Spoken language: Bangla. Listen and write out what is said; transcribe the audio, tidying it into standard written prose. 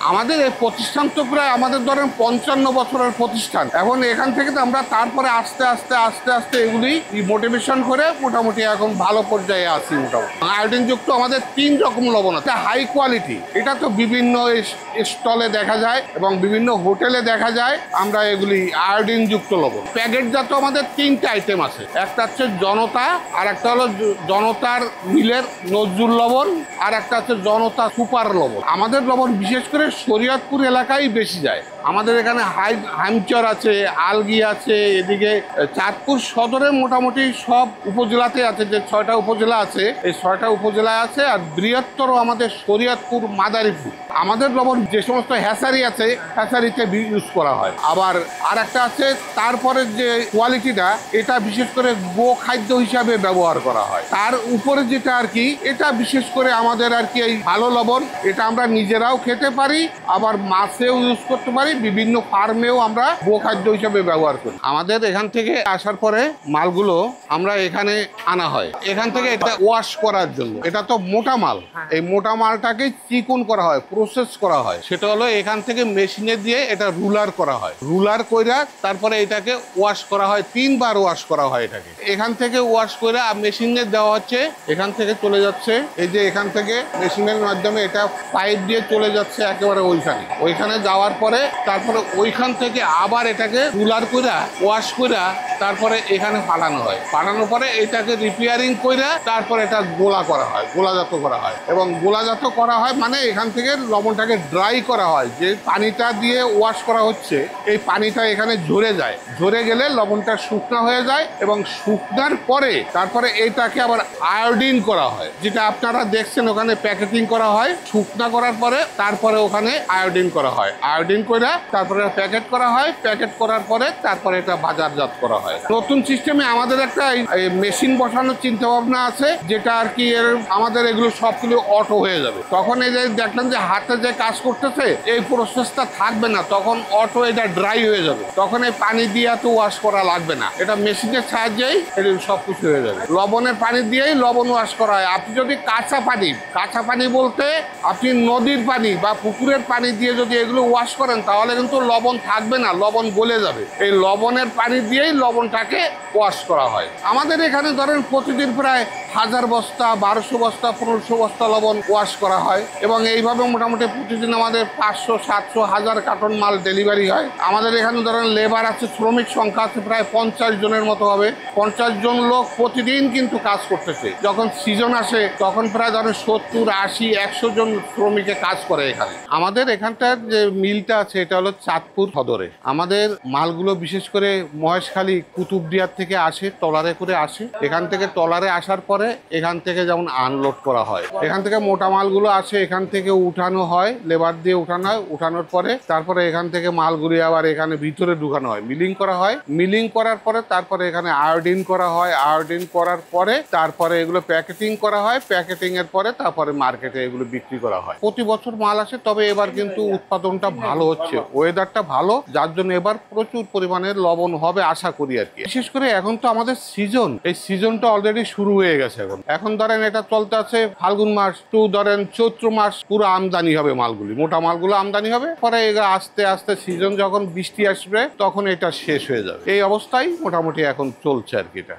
আমাদের এই প্রতিষ্ঠান তো প্রায় আমাদের ধরেন 55 বছরের প্রতিষ্ঠান। এখন এখান থেকে তো আমরা তারপরে আস্তে আস্তে আস্তে আস্তে এগুলি মোটিভেশন করে মোটামুটি এখন ভালো পর্যায়ে আছি। মোটামুটি আয়োডিন যুক্ত আমাদের 3 রকম লবণ আছে। হাই কোয়ালিটি, এটা তো বিভিন্ন স্টলে দেখা যায় এবং বিভিন্ন হোটেলে দেখা যায়। আমরা এগুলি আয়োডিন যুক্ত লবণ প্যাকেটজাত আমাদের 3টে আইটেম আছে। একটা হচ্ছে জনতা, আর একটা হলো জনতার মিলের নজরুল লবণ, আর একটা হচ্ছে জনতা সুপার লবণ। আমাদের লবণ বিশেষ করে শরীয়তপুর এলাকায় বেশি যায়। আমাদের এখানে হাইমচর আছে, আলগি আছে, এদিকে চাঁদপুর সদরে মোটামুটি সব উপজেলাতে আছে। যে 6টা উপজেলা আছে, এই 6টা উপজেলায় আছে। আর বৃহত্তর আমাদের শরীয়তপুর, মাদারীপুর। আমাদের লবণ যে সমস্ত হ্যাচারি আছে, হ্যাচারিতে ইউজ করা হয়। আবার আর একটা আছে, তারপরে যে কোয়ালিটিটা, এটা বিশেষ করে গো খাদ্য হিসাবে ব্যবহার করা হয়। তার উপরে যেটা আর কি, এটা বিশেষ করে আমাদের আর কি এই ভালো লবণ, এটা আমরা নিজেরাও খেতে পারি, আবার মাছেও ইউজ করতে পারি, বিভিন্ন ফার্মেও আমরা গোখাদ্য হিসেবে ব্যবহার করি। আমাদের এখান থেকে আসার পরে মালগুলো আমরা এখানে আনা হয়, এখান থেকে এটা ওয়াশ করার জন্য। এটা তো মোটা মাল, এই মোটা মালটাকে চিকন করা হয়, প্রসেস করা হয়। সেটা হলো এখান থেকে মেশিনে দিয়ে এটা রুলার করা হয়, রুলার কইরা তারপরে এটাকে ওয়াশ করা হয়, 3 বার ওয়াশ করা হয় এটাকে। এখান থেকে ওয়াশ করে মেশিনে দেওয়া হচ্ছে, এখান থেকে চলে যাচ্ছে, এই যে এখান থেকে মেশিনের মাধ্যমে এটা পাইপ দিয়ে চলে যাচ্ছে একেবারে ওইখানে যাওয়ার পরে তারপরে ওইখান থেকে আবার এটাকে রুলার কইরা ওয়াশ কইরা তারপরে এখানে পাঠানো হয়। পাঠানোর পরে এটাকে রিপেয়ারিং কইরা তারপরে এটা গোলা করা হয়, গোলাজাত করা হয়। এবং গোলাজাত করা হয় মানে এখান থেকে লবণটাকে ড্রাই করা হয়। যে পানিটা দিয়ে ওয়াশ করা হচ্ছে, এই পানিটা এখানে ঝরে যায়, ঝরে গেলে লবণটা শুকনা হয়ে যায়। এবং শুকনার পরে তারপরে এটাকে আবার আয়োডিন করা হয়, যেটা আপনারা দেখছেন ওখানে প্যাকেটিং করা হয়। শুকনা করার পরে তারপরে ওখানে আয়োডিন করা হয়, আয়োডিন করে তারপরে প্যাকেট করা হয়। প্যাকেট করার পরে তারপরে এটা বাজারজাত করা হয়। নতুন সিস্টেমে আমাদের একটা মেশিন বসানোর চিন্তা ভাবনা আছে, যেটা আর কি আমাদের এগুলো সবগুলো অটো হয়ে যাবে। তখন এই যে দেখলেন যে হাতে যে কাজ করতেছে, এই প্রসেসটা থাকবে না, তখন অটো এটা ড্রাই হয়ে যাবে। তখন এই পানি দিয়ে তো ওয়াশ করা লাগবে না, এটা মেশিনের সাহায্যেই এটা সব কিছু হয়ে যাবে। লবণের পানি দিয়েই লবণ ওয়াশ করা হয়। আপনি যদি কাঁচা পানি বলতে আপনি নদীর পানি বা পুকুরের পানি দিয়ে যদি এগুলো ওয়াশ করেন, তাহলে কিন্তু লবণ থাকবে না, লবণ গলে যাবে। এই লবণের পানি দিয়েই লবণটাকে ওয়াশ করা হয়। আমাদের এখানে ধরেন প্রতিদিন প্রায় 1000 বস্তা, 1200 বস্তা, 1500 বস্তা লবণ ওয়াশ করা হয়। এবং এইভাবে মোটামুটি প্রতিদিন আমাদের 500, 700, 1000 কার্টন মাল ডেলিভারি হয়। আমাদের এখানে ধরেন লেবার আছে, শ্রমিক সংখ্যা আছে প্রায় 50 জনের মতো হবে। 50 জন লোক প্রতিদিন কিন্তু কাজ করতেছে। যখন সিজন আসে তখন প্রায় ধরেন 70, 80, 100 জন শ্রমিকে কাজ করে এখানে। আমাদের এখানটার যে মিলটা আছে এটা হলো চাঁদপুর সদরে। আমাদের মালগুলো বিশেষ করে মহেশখালী, কুতুবদিয়ার থেকে আসে, ট্রলারে করে আসে। এখান থেকে ট্রলারে আসার পরে এখান থেকে যেমন আনলোড করা হয়, এখান থেকে মোটা মালগুলো আসে, এখান থেকে উঠানো হয়, লেবার দিয়ে উঠানো হয়। উঠানোর পরে তারপরে এখান থেকে মালগুলি আবার এখানে ভিতরে ঢুকানো হয়, মিলিং করা হয়। মিলিং করার পরে তারপরে এখানে আয়োডিন করা হয়। আয়োডিন করার পরে তারপরে এগুলো প্যাকেটিং করা হয়। প্যাকেটিং এর পরে তারপরে মার্কেটে এগুলো বিক্রি করা হয়। প্রতি বছর মাল আসে, তবে এবার কিন্তু উৎপাদনটা ভালো হচ্ছে, ওয়েদারটা ভালো, যার জন্য এবার প্রচুর পরিমাণে লবণ হবে আশা করি আর কি। বিশেষ করে এখন তো আমাদের সিজন, এই সিজনটা অলরেডি শুরু হয়ে গেছে। এখন ধরেন এটা চলতে আছে ফাল্গুন মাস টু ধরেন চৈত্র মাস, পুরো আমদানি হবে মালগুলি, মোটা মালগুলো আমদানি হবে। পরে এগুলো আস্তে আস্তে সিজন যখন বৃষ্টি আসবে তখন এটা শেষ হয়ে যাবে। এই অবস্থায় মোটামুটি এখন চলছে আর কি এটা।